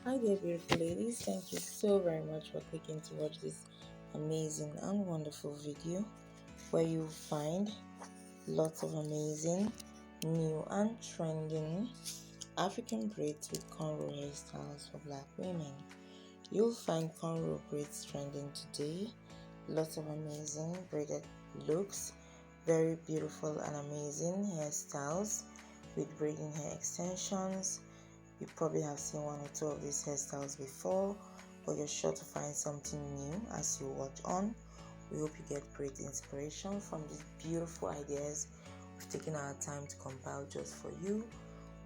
Hi there, beautiful ladies. Thank you so very much for clicking to watch this amazing and wonderful video where you'll find lots of amazing, new, and trending African braids with cornrow hairstyles for black women. You'll find cornrow braids trending today. Lots of amazing braided looks, very beautiful and amazing hairstyles with braiding hair extensions. You probably have seen one or two of these hairstyles before, but you're sure to find something new as you watch on. We hope you get great inspiration from these beautiful ideas we've taken our time to compile just for you.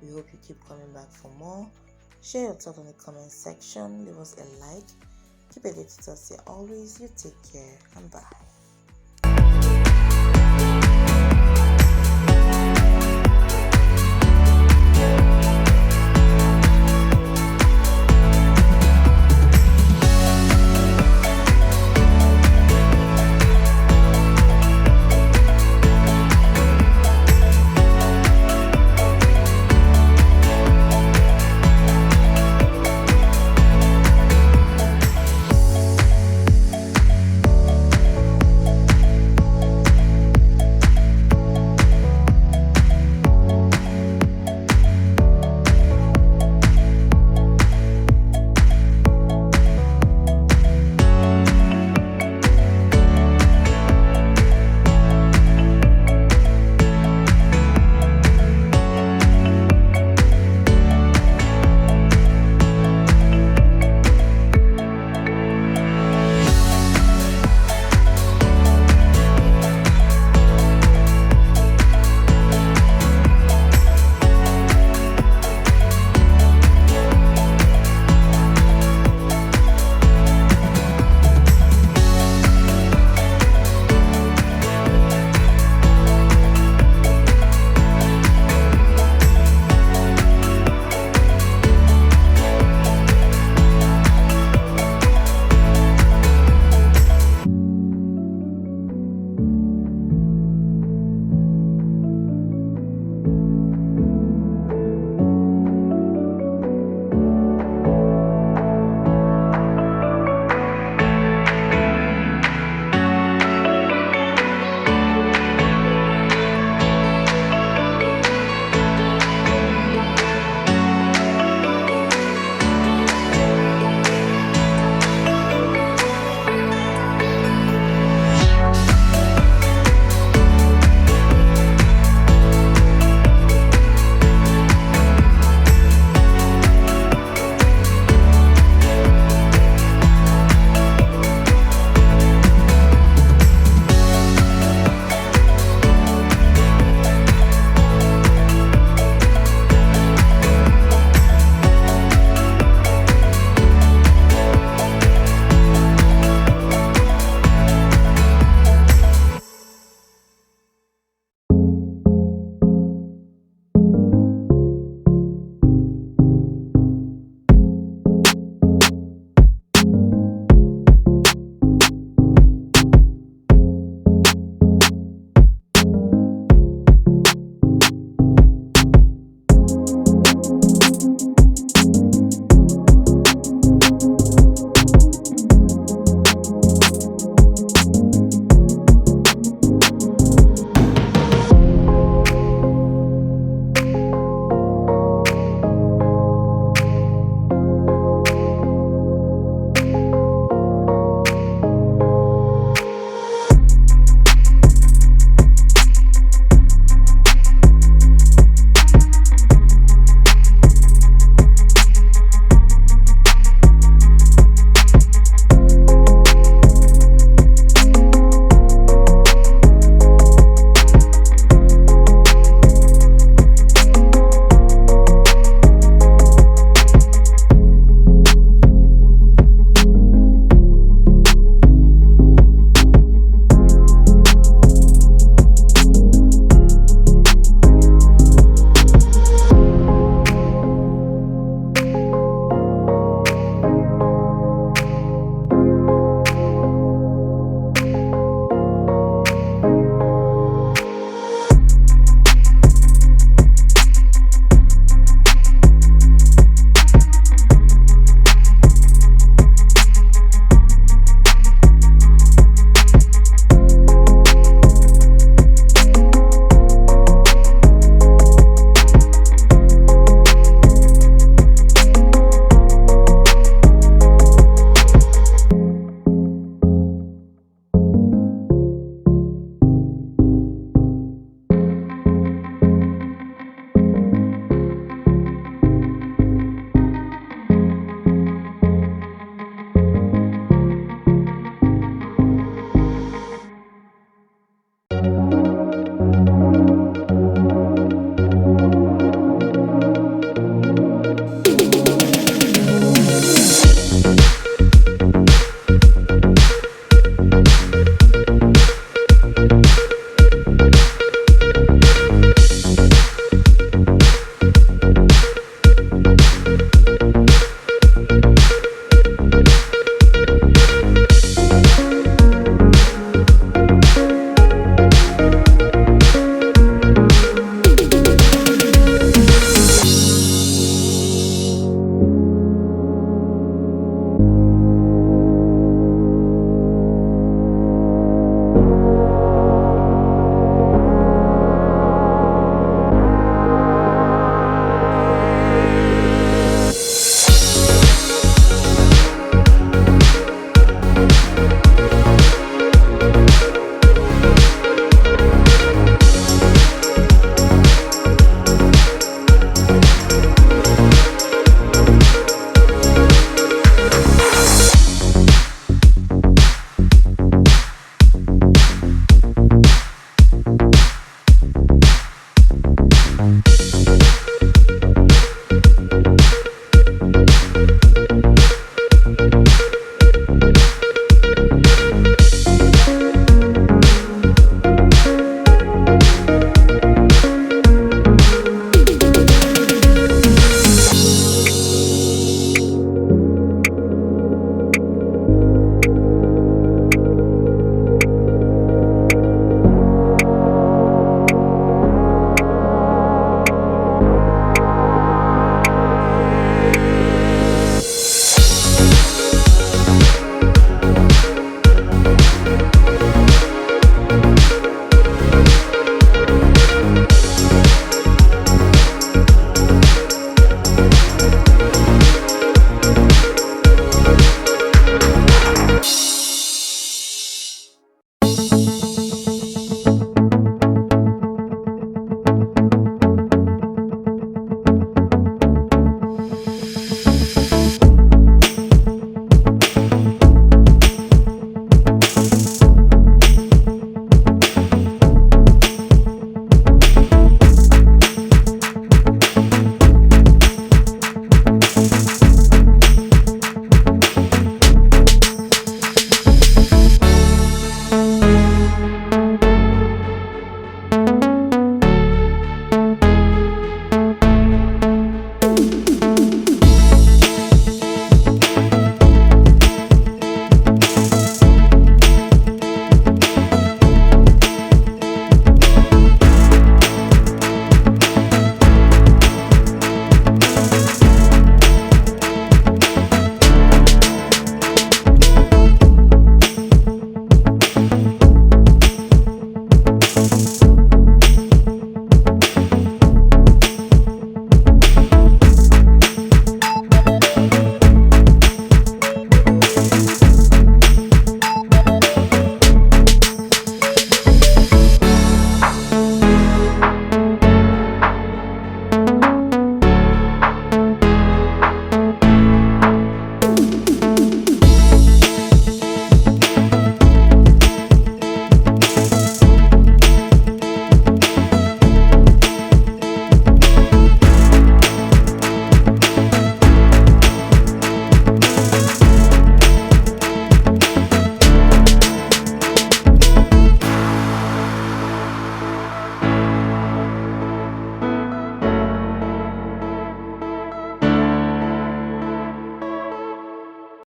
We hope you keep coming back for more. Share your thoughts on the comment section, leave us a like. Keep it to us here always. You take care and bye.